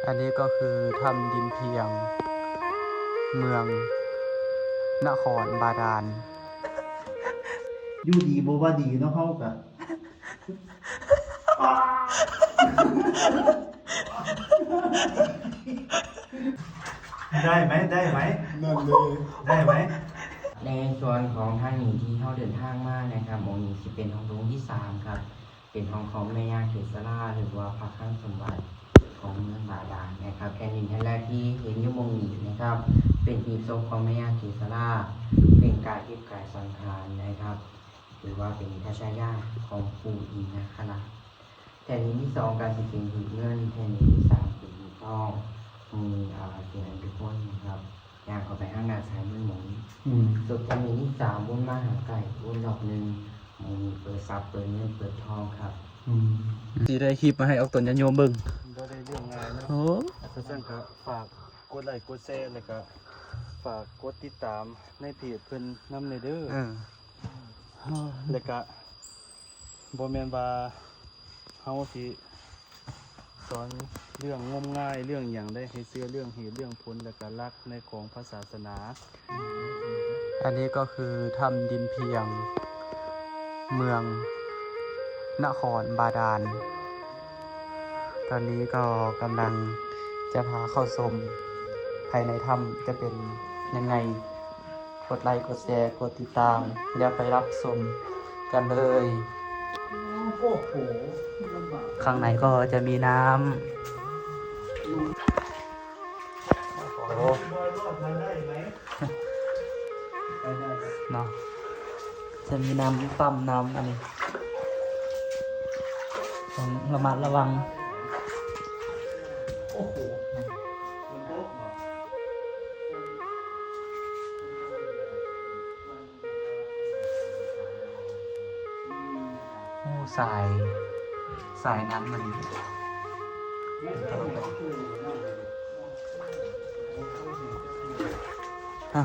อันนี้ก็คือถ้ำดินเพียงเมืองนครบาดาลอยู่ดีบ่ว่าดีเนาะเฮากะได้ไหมนั่นเลยได้ไหมในส่วนของทางหนีที่เขาเดินทางมานะครับโมนี้จะเป็นห้องโถงที่3ครับเป็นห้องของแม่ย่าเกศราหรือว่าพระข้างสมบัติของเมืองบาดาลนะครับแผ่นดินแผ่นแรกที่เห็นอยู่มงนี้นะครับเป็นหีบศพของแม่ย่าเกศราเป็นกายทิพย์กายสังขารนะครับหรือว่าเป็นพระชายาของปู่อินนะครับแผ่นดินที่2การสิเป็นหีบเงินแผ่นดินที่3เป็นหีบทองมีเสียงทุกคนนะครับอยากเข้าไปห้างนาสายมือหมุนสุดแผ่นดินที่3บุญมาหาไก่บุญดอกหนึ่งมีเปิดซับเปิดเงินเปิดทองครับที่ได้คลิปมาให้เอาตนยันโยมเบิ่งบ่ได้เรื่องง่ายเนาะ โอ้ เพราะฉะนั้นก็ฝากกดไลค์กดแชร์แล้วก็ฝากกดติดตามในเพจเพิ่นนำในเด้อแล้วก็บ่แม่นว่าเฮาสิสอนเรื่องงมงายเรื่องหยังได้ให้เชื่อเรื่องเหตุเรื่องผลแล้วก็หลักในของพระศาสนา อันนี้ก็คือถ้ำดินเพียงเมืองนครบาดาลตอนนี้ก็กำลังจะพาเข้าชมภายในถ้ำจะเป็นยังไงกดไลค์กดแชร์กดติดตามแล้วไปรับชมกันเลยโอ้โหลำบาก ข้างในก็จะมีน้ำโอ้ บอยรอดมาได้ไหมไปได้ครับ เนาะจะมีน้ำปั๊มน้ำอันนี้ต้องระมัดระวังโอ้โห มันโต๊ะเหรอ โอ้สายน้ำมันอ่ะ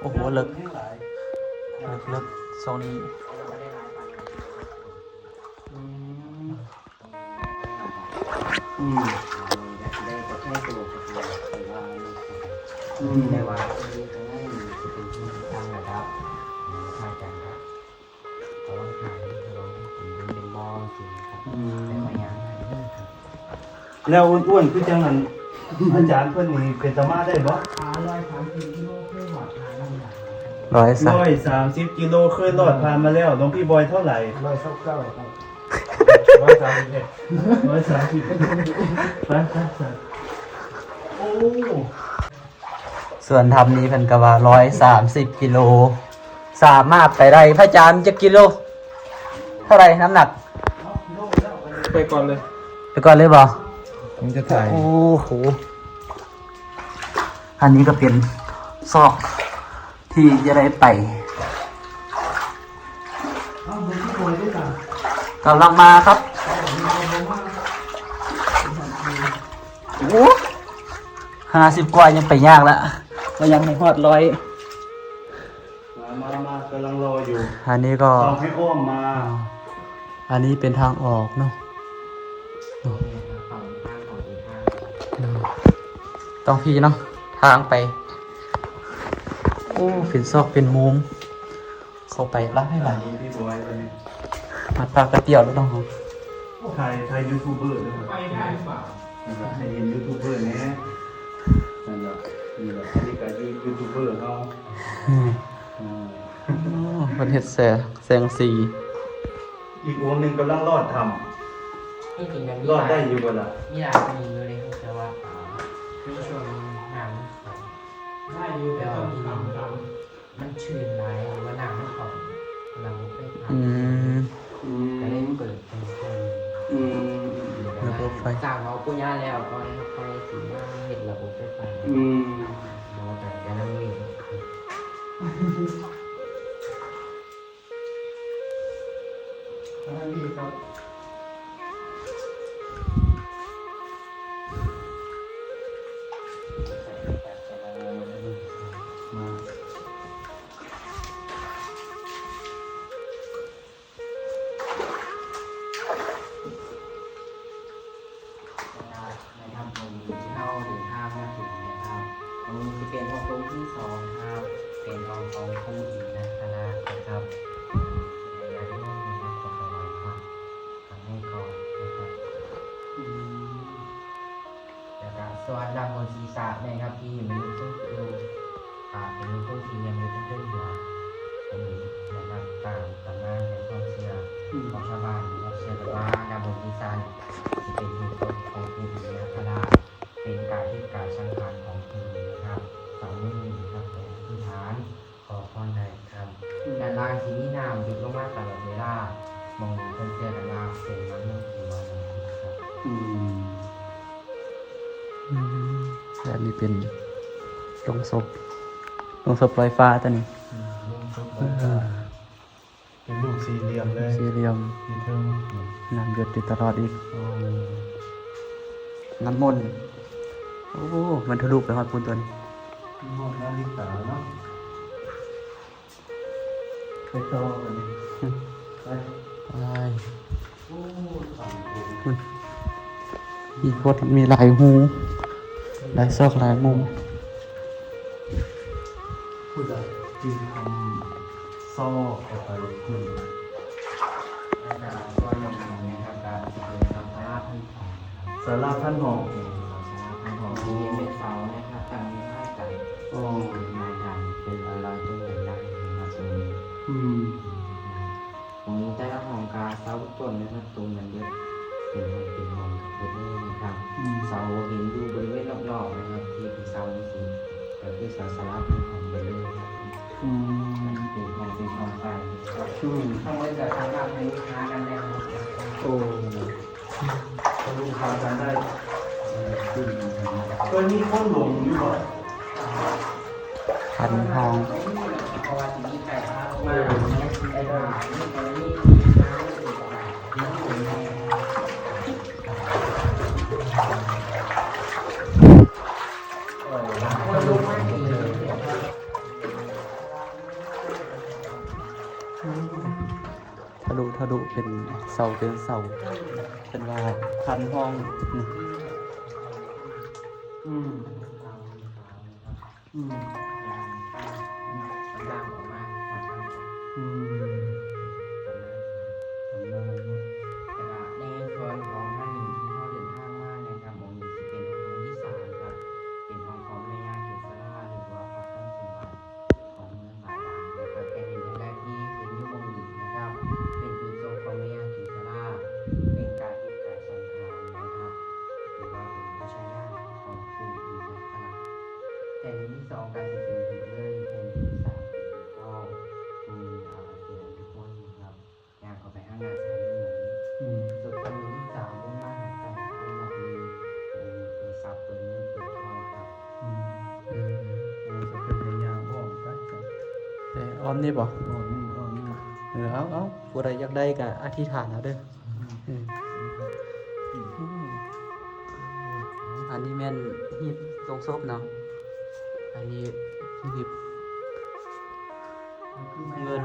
โอ้โหลึกโซนนี้ได้ประเทศตัวประเทศแต่ว่าที่ข้างในจะเป็นที่ทางระดับมาจากครับระวังหายระวังผมเป็นมองจริงครับแต่พยายามครับ แล้วอ้วนๆคือจังนั้นอาจารย์เพิ่นนี่เป็นตามาได้บ่ 130 กิโลเพื่อหวัดทางน้ำหนัก 130 กิโลเคยรอดผ่านมาแล้วหลวงพี่บอยเท่าไหร่ 129ครับ 130ไปโอ้ ส่วนทำนี้เพิ่นก็ว่า130 กิโลสามารถไปได้พระอาจารย์จะกิโลเท่าไหร่น้ำหนัก ไปก่อนเลย ไปก่อนเลยบ่ ผมจะถ่าย โอ้โหอันนี้ก็เป็นซอกที่จะได้ไปกำลังมาครับโอ้50 กว่ายังไปยากแล้วก็ยังไม่ฮอด100มากำลังรออยู่ อันนี้ก็ ต้องให้อ้อมมา อันนี้เป็นทางออกเนาะต้องพี่เนาะทางไปโอ้เป็นซอกเป็นมุมเข้าไปรับให้ห อั ลั น ง นี้พี่บอยอันนี้ มาปลากระเตี๋ยวแล้วต้อง ถ่ายยูทูบเบอร์ด้วยไปได้หรือเปล่าให้เห็นยูทูบเบอร์แน่นั่นแหละนี่แหละอันนี้ก็ยูทูบเบอร์เขา คนเฮ็ดแสงสี อีกวงหนึ่งกำลังรอดท ที่จริงมัน ำรอดได้อยู่บ่ล่ะ มีหลายมีอยู่เลยแต่ว่ามีช่วงหนังได้อยู่แต่ว่ามันชื้นหลายหรือว่าหนังมันของหนังมันไม่ผ่าน ก็ได้เปิดเป็นคน ระบบไฟ ต่างเราปุญญาแล้วตอนไฟสีหน้าเห็นระบบไฟฟ้าเราแต่ยังไม่มี อันนี้จะเป็นห้องตรงที่สองครับ เป็นห้องของผู้หญิงนะครับในยาที่ห้องนะครับขอไปหน่อยครับทำให้ก่อนนะครับแล้วก็ส่วนด้านบนศีรษะนะครับที่มีลูกตุ้งเป็นลูกตุ้งสี่เหลี่ยมอยู่ที่ต้นหัวตรงนี้นะครับตามตำนานในความเชื่อของชาวบ้านเราเชื่อกันว่าด้านบนศีรษะจะเป็นหีบศพของผู้หญิงนะครับเป็นการที่การสังขารของผู้หญิงนะครับสองมือนะครับเป็นพื้นฐานขอพรได้ครับด้านล่างสีนี้น้ำดิบลงมาตลอดเวลามองเพื่อนเชื่อกันว่าเป็นน้ำมันหรือว่าน้ำมันครับ และนี่เป็นลงศพลอยฟ้าตัวนี้ เป็นลูกสี่เหลี่ยมเลย สี่เหลี่ยม มีเทิง น้ำหยดอยู่ตลอดอีกน้ำมนต์โอ้มันทะลุไปหอดปูนตัวนี้ หมดนาฬิกาเนาะไปต่อกันเลยไป โอ้มีพดมีหลายหูหลายซอกหลายมุม พูดอะไรจึงทำซอกออกไปคุณ ตัวหนึ่งนะครับการเป็นสัมภาระท่านของ สาราท่านหอ ท่านของที่เป็นเสานะครับตั้งในท่ากัน อ๋อ เป็นไม้ดันเป็นลอยตัวเป็นได้นะครับตรงนี้ อืม ตรงนี้แต่ละห้องการเสาต้นนะครับตรงนั้นเยอะเป็นห้องเป็นนี่นะครับเสาเห็นอยู่บริเวณรอบๆนะครับที่เป็นเสานี่สิก็คือเสาสาราท่านของไปเลยครับ อืม เป็นห้องไฟครับ อืม ข้างบนจะสามารถให้ลูกค้ากันได้ครับ โอ้ทะลุพากันได้ตัวนี้เขาหลงอยู่บ่ พันทอง เพราะว่าที่นี่ไก่ฟ้ามาไอ้ดานี่ตอนนี้น้ำไม่ถึงน้ำหมุนแรงคนลุกไม่ดี ทะลุเป็นเสาเป็นว่าพันห้องนี่ อืมอืม ยางออกมาพอช่าง อืมทำได้เนาะ แต่ละในส่วนของท่านหญิงที่เขาเดินทางมานะครับมองนี้จะเป็นห้องที่สามครับ เป็นห้องของแม่ย่าเกศราหรือว่าพระท่านสมบัติของเมืองบาดาลนะครับแค่นี้ยังได้ที่เห็นอยู่มองนี้นะครับ เป็นที่ทรงของแม่ย่าเกศราเป็นการที่การสังขารนะครับหรือว่าเป็นพระชายาของผู้หญิงนะครับแผ่นที่สองการจะเป็นหินเงินแผ่นที่สามเป็นหินทองมีเตียงทุกคนนะครับย่างเข้าไปข้างหน้าซ้ายมือ อืม ส่วนตัวนี้สาวมุ่งมาหากันข้างหน้ามีตัวซับตัวนี้เป็นทองครับ อืมมันจะเป็นในยางอ้อมไปจ้ะ แต่อ้อมนี่บ่ อ้อมนี่อ้อมนี่ เอาผู้ใดอยากได้ก็อธิษฐานเอาเด้ออันนี้แม่นหีบลงศพเนาะอันนี้หีบเงิน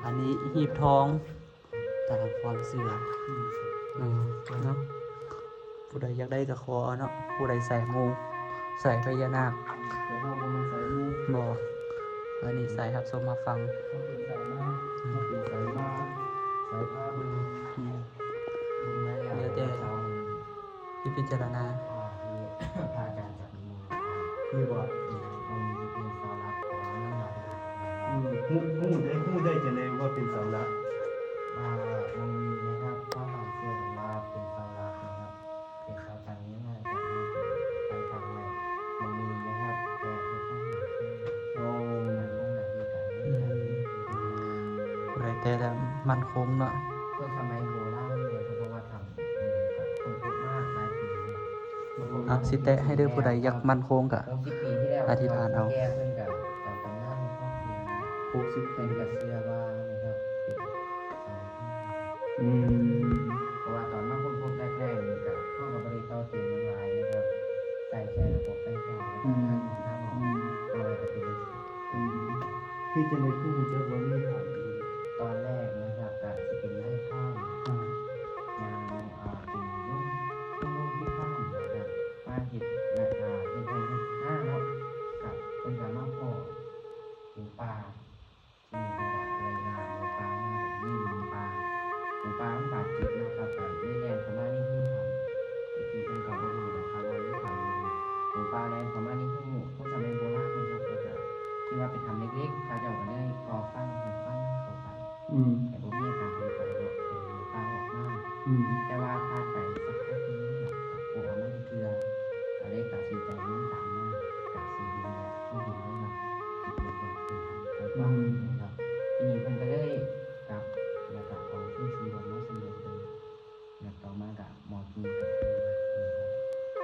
อันนี้หีบทองตามความเชื่อเนาะผู้ใดอยากได้ก็ขอเอาเนาะผู้ใดใส่งูใส่พญานาค แต่ถ้าบ่มาใส่ลูก บ่อันนี้ใส่ครับสมมาฟัง เขาเป็นใส่มาเขาเป็นใส่มาใส่ผ้ามือ อืม เดี๋ยวแต่เรา ที่พิจารณา ที่พาการจับมือ นี่บ่ ตรงนี้เป็นเสาหลักของเมืองบาดาล หูได้จะเลยว่าเป็นเสาหลัก ตรงนี้นะครับก็หมายเชื่อว่าเป็นเสาหลักนะครับเป็นเสาทางนี้ง่ายแต่ไปทางไหนตรงนี้นะครับแต่ไม่ต้องหาที่ โอ้ มันต้องหาที่กัน ผู้ใดแต่ละมันคงเนาะ คนสมัยโบราณเนี่ยเพราะว่าทำกับคนพูดมากหลายปี สิแตะให้เด้อผู้ใดอยากมันคงก็ 60 ปีที่แล้ว อธิษฐานเอา แก้เพื่อนกับตำนานในครอบครัว 60 เป็ ปี นกระเสือว่านะครับเป็นอืม เพราะว่าตอนมาคนพบแรกๆนี่กับเข้ากับบริต่อเตียงน้ำลายนะครับใส่แค่ระบบไฟฟ้าแล้วก็ท่านของท่านอะไรก็เป็น ที่จะในผู้จะว่ามีฐานดี ตอนแรกนะครับก็จะเป็นไล่ข้ามยางเป็นรุ่นที่ข้ามนะครับมาเห็ดราคาเป็นไทย5เนาะ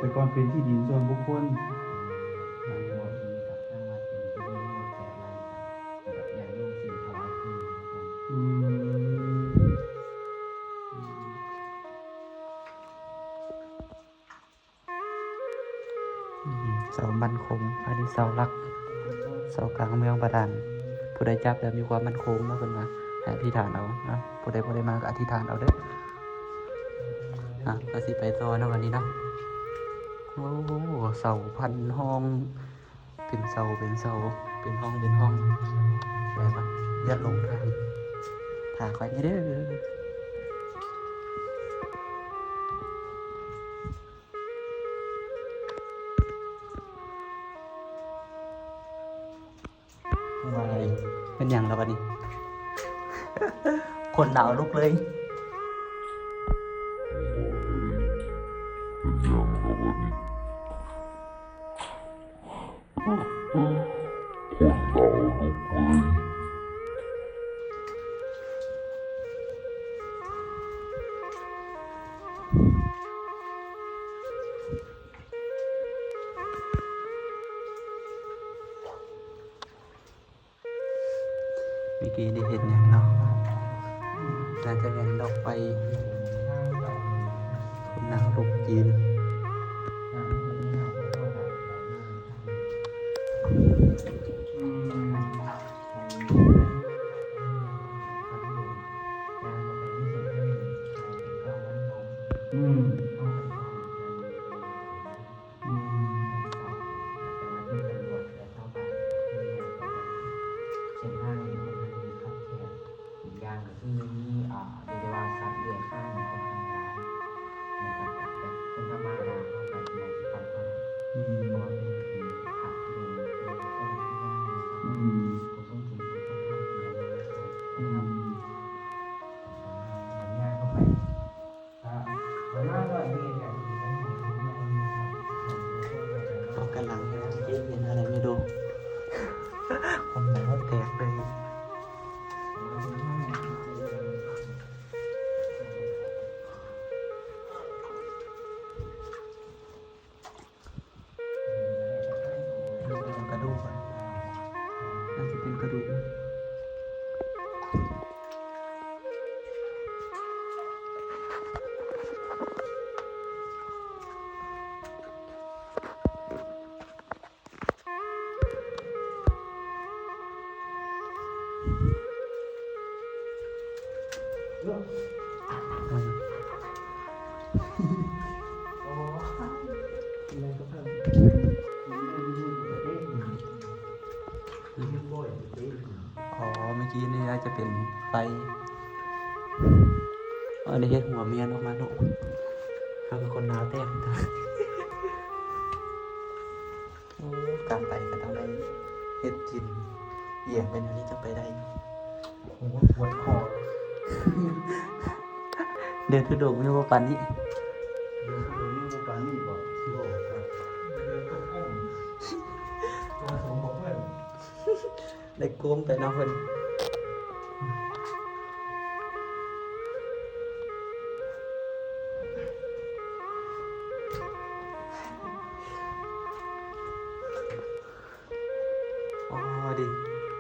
แต่ก่อนเป็นที่ดินส่วนบุคคล บางบ่อที่กับทางวัดเป็นที่ดินทั้งหมด8 ไร่ครับแล้วก็ยังโยงสิ่งถวายคืนครับ อืม เสามั่นคงอันนี้เสาหลัก เสากลางเมืองบาดาลผู้ใดจับแล้วมีความมั่นคงเนาะเพิ่นว่าให้อธิษฐานเอาเนาะผู้ใดบ่ได้มาก็อธิษฐานเอาเด้อก็สิไปต่อเนาะวันนี้เนาะโอ้โหเสาพันห้องเป็นเสาเป็นเสาเป็นห้องเป็นห้องแบบว่ายัดลงทางถ่าคอยนี่เด้อว่าอะไรเป็นอย่างแล้ววันนี้ คนหนาวลุกเลย เมื่อกี้ได้เห็นอย่างเนาะน่าจะเป็นดอกไฟคนหนาวลุกยืน อืม เส้นทางนี้มันมีขับแคบอีกอย่างก็คือมีเรียกได้ว่าสัตว์เลื้อยคลานค่อนข้างหลายนะครับแต่คนธรรมดาเขาก็อยากสิไปก็ได้ อืม เพราะว่าเป็นที่พักโดยเป็นต้นที่ยังมีครับ อืม ผู้ทรงศีลผู้ทรงธรรมเป็นอย่างนี้นะครับ อืม อย่างนี้เข้าไปประมาณ100 เมตรกันที่เป็นของเขาเนี่ยนะครับ ออกกำลังเย็นเป็นอะไรไม่รู้ คนหนาวแตกเลยดูเป็นกระดูกอะน่าจะเป็นกระดูก อ๋อ เมื่อกี้นี่น่าจะเป็นไฟอันนี้เฮ็ดหัวเมียนออกมาเนาะเขาเป็นคนหนาวแตกโอ้การไปก็ต้องได้เฮ็ดกินเอี่ยงเป็นอันนี้จะไปได้ โอ้โหปวดคอ เดินทุดงไม่ว่าปันนี้ เดินไปนี่บุปานี่บอกโอ้ครับเดินก้มๆตัวสูงกว่าเพื่อน ได้ก้มไปเนาะเพิ่นอ๋อดิ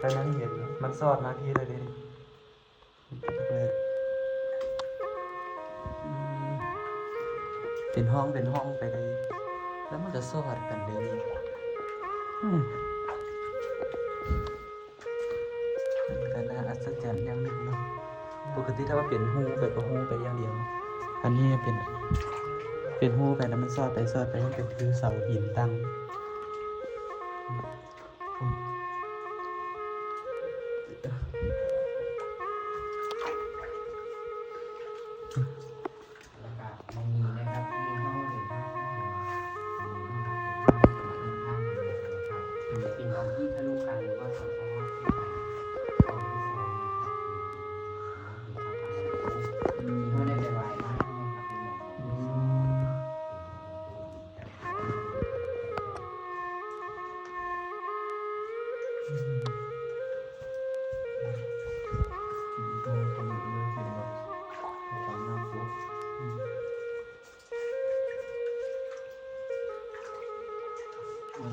ตอนนั้นเห็นมันสอดมาพี่เลยดิอืมเป็นห้องเป็นห้องไปเลย แล้วมันจะสอดกันเลยอืมแต่น่าอัศจรรย์อย่างหนึ่งเนาะปกติถ้าว่าเปลี่ยนหูไปก็หูไปอย่างเดียว อันนี้เป็นหูไปแล้วมันสอดไปสอดไปให้เป็นคือเสาหินตั้ง แล้วก็มองนี้นะครับที่เขาเดินทางเป็นของที่ทะลุกันหรือว่าสสวที่ของที่2นะครับที่เขาได้ไปไหว้มานะครับเป็นหมอ ต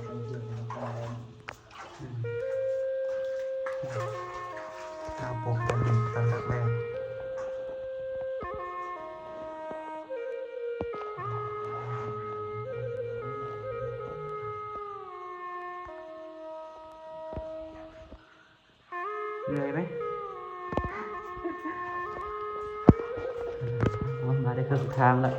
ามปกเป็นตามแรกเหนื่อยไหมมาได้ครึ่งทางแล้ว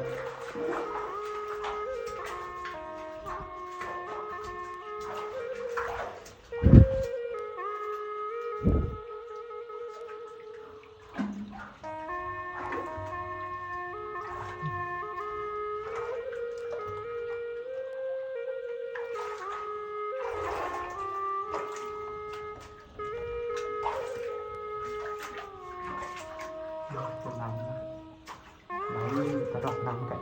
เป็นน้ำนะไหลกระดอกน้ำกัน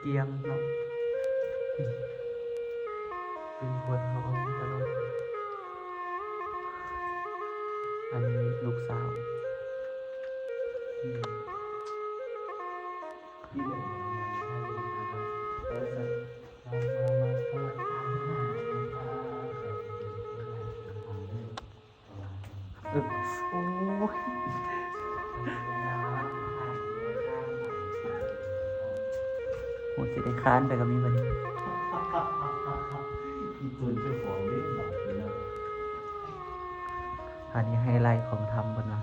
เกียงเนาะเป็นคนเขาตลอดอันนี้ลูกสาวโอ้ยโหสิได้ค้านแต่ก็มีบัดนี้ อีตุนเจ้าของเล่นหลับเลยนะ อันนี้ไฮไลท์ของทำบนนะ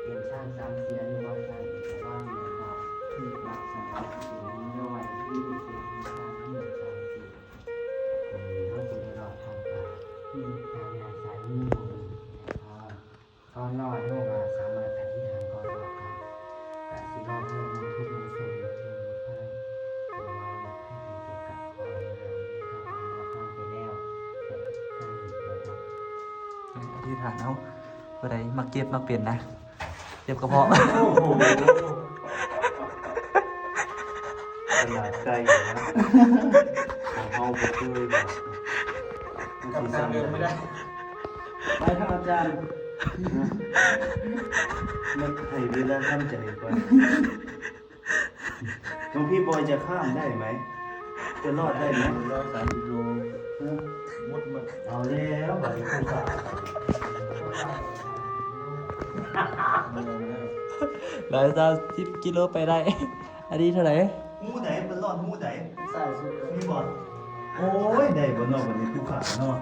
เป็นช่างจำเสียนว่าช่างแต่ว่าเนี่ยก็คือรักษาสิ่งนี้ด้วยที่เสียงช่างที่จำสิ่งเขาจะได้รอดทางการที่การอาศัยมีบุญก็รอดโลกสามารถอธิษฐานก็รอดกันแต่สิรอดเรื่องมันทุกข์มันสูงมันมีไพ่หรือว่าให้เป็นเกี่ยวกับความงามนะครับเราทำไปแล้วแต่การหยุดนะครับ อธิษฐานเอาเมื่อไรมาเก็บมาเปลี่ยนนะเจ็บกระเพาะ โอ้โหขนาดใจอยู่นะของเฮาบ่เคยแบบมันสิสั่งไม่ได้ไปทางอาจารย์มันให้เวลาทำใจก่อนหลวงพี่บอยจะข้ามได้ไหม จะรอดได้ไหม130 โลมดมาเอาแล้วบัดนี้ผู้สาว หลาย30 กิโลไปได้ อันนี้เท่าไหร่ หูไหนมันรอดหูไหนใส่สุดนี่บ่โอ้ยได้บ่เนาะบัดนี้ผู้ขาเนาะ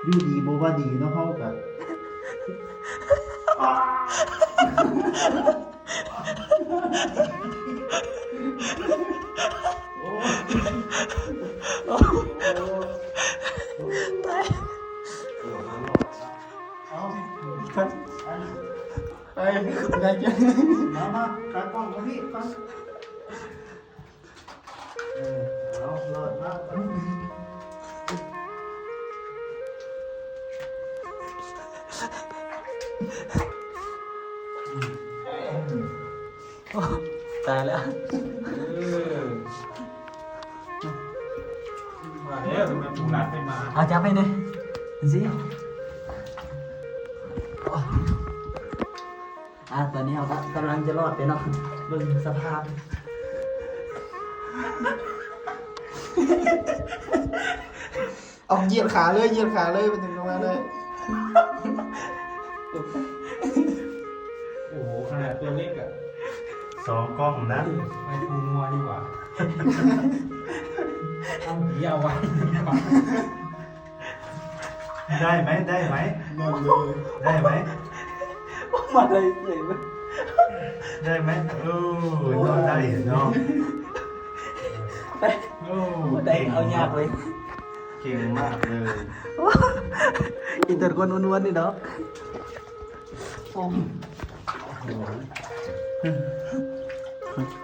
อยู่ดีบ่ว่าดีเนาะเฮาก็ไปได้จังมาตากล้องมาพี่ฟังเอารอดมากตายแล้ว มาแล้วทำไมปูรัดไม่มา เอาจับไปหน่อยสิตอนนี้เรากำลังจะรอดไปเนาะเบิ่งสภาพ เอาเหยียดขาเลยไปถึงตรงนั้นเลย โอ้โหขนาดตัวเล็กอะ 2 กล้องนะ ไปปูงัวดีกว่าเอาผีเอาไว้ดีกว่า ได้ไหมได้ไหม นอนเลย ได้ไหม มาเลยเสียงมัน ได้ไหมนอนได้เนาะ โอ้ ได้เอายากเลย เก่งมากเลย อินเตอร์คนอ้วนๆนี่เนาะโอ้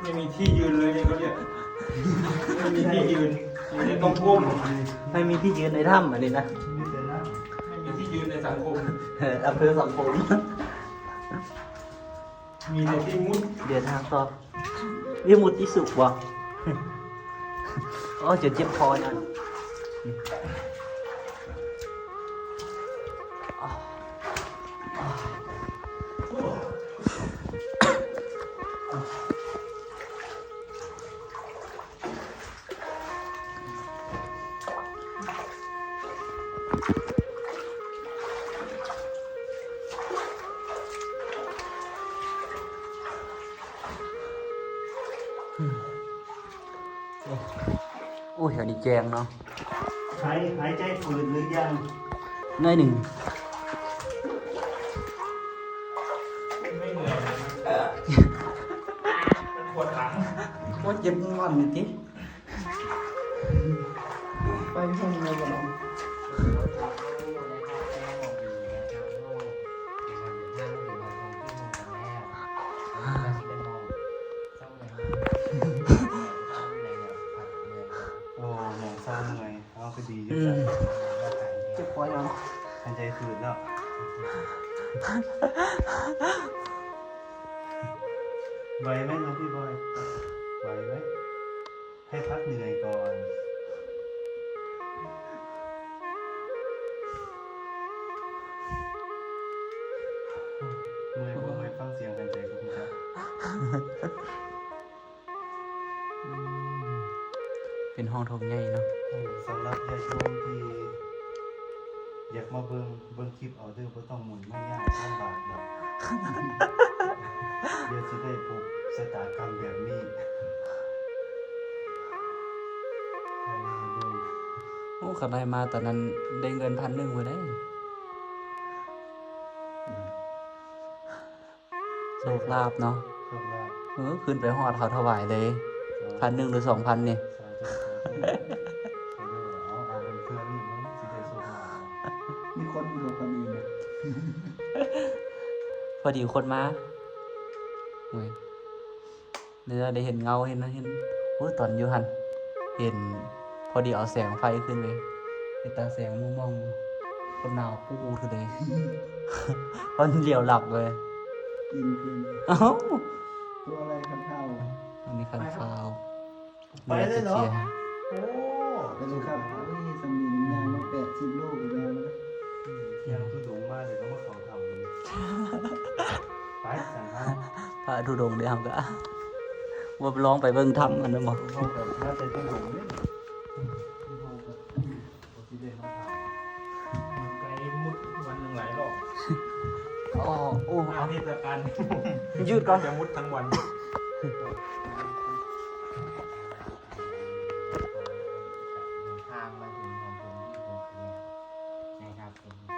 ไม่มีที่ยืนเลยเนี่ยเขาเรียกไม่มีที่ยืนอยู่ในต้องก้ม ไม่มีที่ยืนในถ้ำอันนี้นะ มีแต่นะ ไม่มีที่ยืนในสังคม อำเภอสังคม มีแต่ที่มุด เดี๋ยวทางต่อวิมุตติสุขบ่อ๋อเจ็บคอหน่อยโอ้ยอันนี้แจงเนาะ หายใจฝืดหรือยัง น้อยหนึ่ง ไม่เหนื่อยมันปวดหลัง ว่าเจ็บงอนนี่ที ไปห้องเลยบ่น้อง โอ้หมองเศร้าเหนื่อยเอาไปดีอยู่ อืม จ้ะ เจ็บคอยัง หายใจฝืดแล้วไหวไหมน้องพี่บอยไหวไหมให้พักเหนื่อยก่อนเมื่อยบ่เมื่อยฟังเสียงหายใจกับคุณครับ เป็นห้องโถงใหญ่เนาะ สำหรับญาติโยมที่อยากมาเบิ่งคลิปเอาเด้อบ่ต้องหมุนไม่ยากลำบากดอกเดี๋ยวสิได้พบชะตากรรมแบบนี้ให้มาเบิ่ง โอ้ขันได้มาตอนนั้นได้เงิน1,100มาได้โชคลาภเนาะ โชคลาภ ขึ้นไปหอดเขาถวายเลย1,100หรือ2,000นี่ สาธุสาธุเอาเป็นเพื่อนนี่มันสิได้โชคลาภ มีคนอยู่กับคนอื่นนะ พอดีคนมาโอ้ยเดี๋ยวได้เห็นเงาเห็นโอ้ยตอนอยู่หันเห็นพอดีเอาแสงไฟขึ้นเลยเป็นตาแสงมุมมองคนหนาวปูคือเลย คนเหลียวหลับเลย กินคืน เอ้า ตัวอะไรขันเท้า อันนี้คันคาว ไปเลยเหรอ จีย โอ้ ไปเลยครับอุ้ยสมิงยางมา80 ลูกอีกแล้วนะ ยังคือดงมาเดี๋ยวก็มาเขาทำมันไปสั่งข้าว พระธุดงค์เดี๋ยวเราก็ว่าร้องไปเบิ่งถ้ำอันนั้นบ่ พ่อกับน่าจะต้องดงเนี่ยพ่อกับที่ได้มาถาม ไปมุดวันหนึ่งหลายรอบ อ๋อโอ้ อาทิตย์ละกัน ยืดก่อน จะมุดทั้งวัน ทางมาถึงของผมที่ผมเนี่ยนะครับเป็นทาง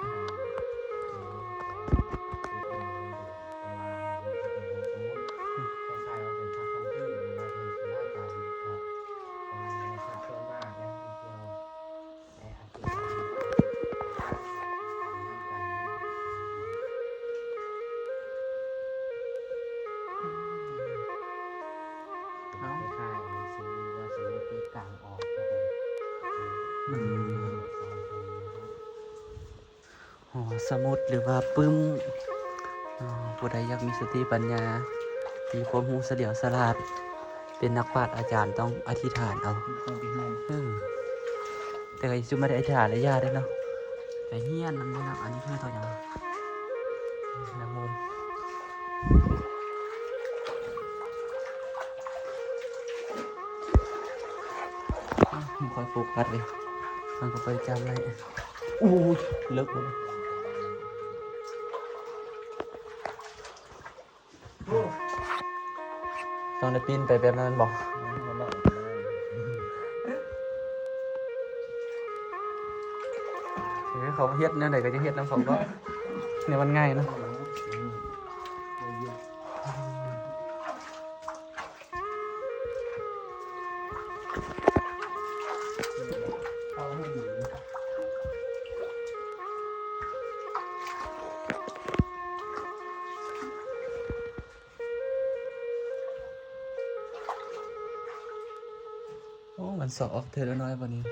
คล้ายๆว่าเป็นพระคัมภีร์หรือว่าเป็นศิลาจารึกครับประมาณนี้นะครับส่วนมากนะที่เกี่ยวในอาชีพการคล้ายๆหนังสือว่าสมุดที่กลางออกครับผม อืมหอสมุดหรือว่าปึ้มผู้ใดอยากมีสติปัญญา มีความรู้เฉลียวฉลาด เป็นนักปราชญ์อาจารย์ต้องอธิษฐานเอา คนที่ให้ แต่ก็จะไม่ได้อธิษฐานระยะได้เนาะแต่เฮี้ยนนั่นนี่นะอันนี้คือตัวอย่างนะมุมคอยโฟกัสเลยมันก็ไปจำอะไรอู้ยเลิกเลยต้องได้ปีนไปแบบนั้นบอกเขาเฮ็ดเนี่ยไหนก็จะเฮ็ดน้ำเขาก็เนี่ยมันง่ายเนอะ โอ้มันสอบเธอแล้วน้อยวันนี้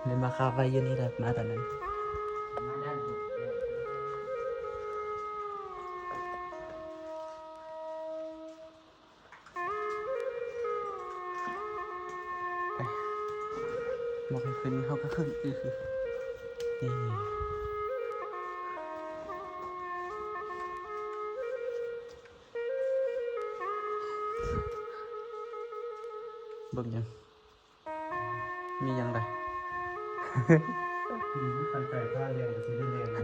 เลยมาคาไว้อยู่นี่แหละมาตอนนั้น มาด้านสุดเลย บอกให้ขึ้นเขาก็ขึ้นนี่เบิ่งยังมียังไง คันไก่ผ้าเรียงกับสีเรียงนะ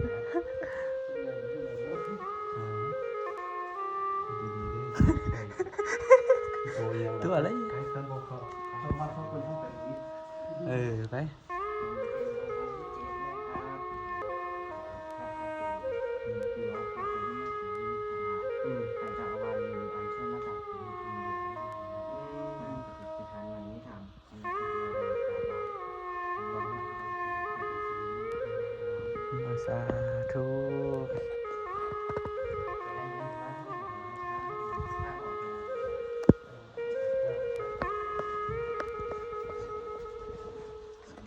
ดีๆ ตัวอะไร ไก่ขันบอกเขาเขามาเขาคนห้องแต่นี้ ไปสาธุ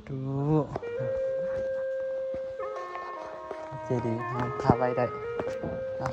ดูเจดีย์มันพาไว้ได้เนาะ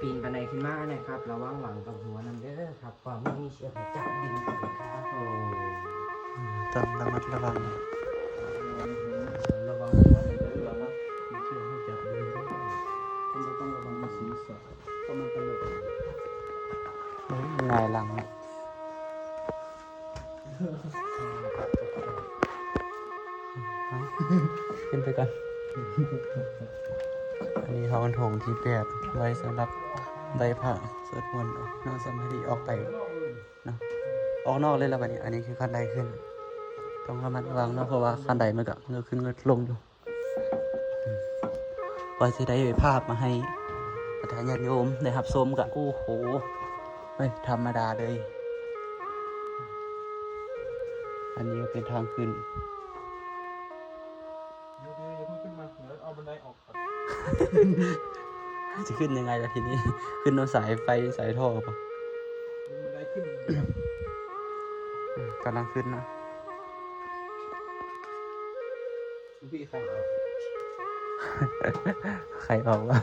ปีนบันไดขึ้นมานะครับระวังหลังกับหัวนั่นเด้อครับความไม่มีเชือกจับดินครับโอ้ ต้องระมัดระวัง ระวังหัวในเรือนะมีเชือกให้จับดึงด้วยคุณจะต้องระวังศีรษะเพราะมันตลก ง่ายหลังขึ้นไปก่อน อันนี้ห้องโถงที่8ไว้สำหรับใบผ้าสวดมนต์นั่งสมาธิออกไปเนาะออกนอกเลยแล้วบัดนี้ อันนี้คือขั้นใดขึ้น ต้องระมัดระวังเนาะเพราะว่าขั้นใดมันก็เงือกขึ้นเงือกลงอยู่ว่าสิได้ภาพมาให้ประธานญาติโยมได้รับชมกับโอ้โหไม่ธรรมดาเลย อันนี้ก็เป็นทางขึ้น เดี๋ยวอย่าเพิ่งขึ้นมาเดี๋ยวเอาบันไดออกก่อน จะขึ้นยังไงล่ะทีนี้ ขึ้นเอาสายไฟสายท่อปะ บันไดขึ้น กำลังขึ้นนะ พี่ใครเอา ใครออกวะ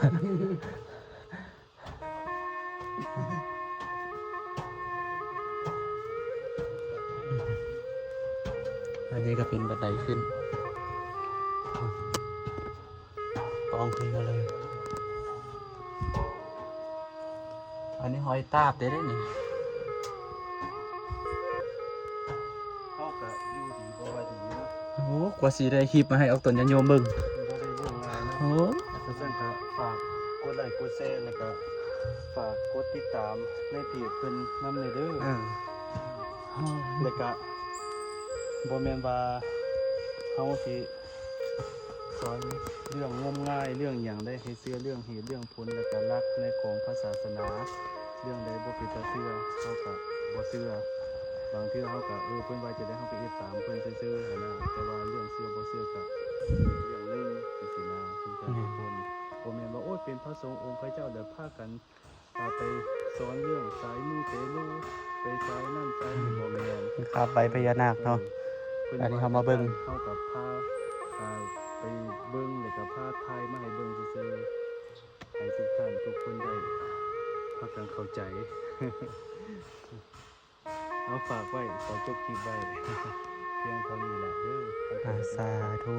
อันนี้ก็เป็นบันไดขึ้นปองขึ้นมาเลย อันนี้หอยตาบได้นี่ เข้ากับอยู่ดีบ่ว่าดีนะ โอ้โหกว่าสีได้คลิปมาให้เอาตนยันโยมเบิ่ง บ่ได้เรื่องงานนะ โอ้ เพราะฉะนั้นก็ฝากกดไลค์กดแชร์แล้วก็ฝากกดติดตามในเพจเพิ่นนำเลยเด้อ แล้วก็บ่แม่นว่าเฮาสิสอนเรื่องงมง่ายเรื่องหยังได้ให้เชื่อเรื่องเหตุเรื่องผลแล้วก็หลักในของพระศาสนา เรื่องใดบ่เป็นตาเชื่อเฮาก็บ่เชื่อบางเทื่อเฮาก็เพิ่นว่าจะได้เฮาไปเฮ็ดตามเพิ่นซื่อๆหั้นนะแต่ว่าเรื่องเชื่อบ่เชื่อก็อีกเรื่องหนึงจังซี่นะทุกท่านทุกคนบ่แม่นว่าโอ้ยเป็นพระสงฆ์องค์พระเจ้าเดี๋ยวพากันพาไปสอนเรื่องสายมูเตลูไปสายนั่นสายนี่บ่แม่น ครับใบพญานาคเนาะ อันนี้เขามาเบิ่ง เข้ากับผ้าไปเบิ่งแล้วก็ผ้าไทยมาให้เบิ่งซื่อๆให้ทุกท่านทุกคนได้พากันเข้าใจ เอาฝากไว้ขอจบคลิปไว้ เพียงเท่านี้แหละเด้อ สาธุ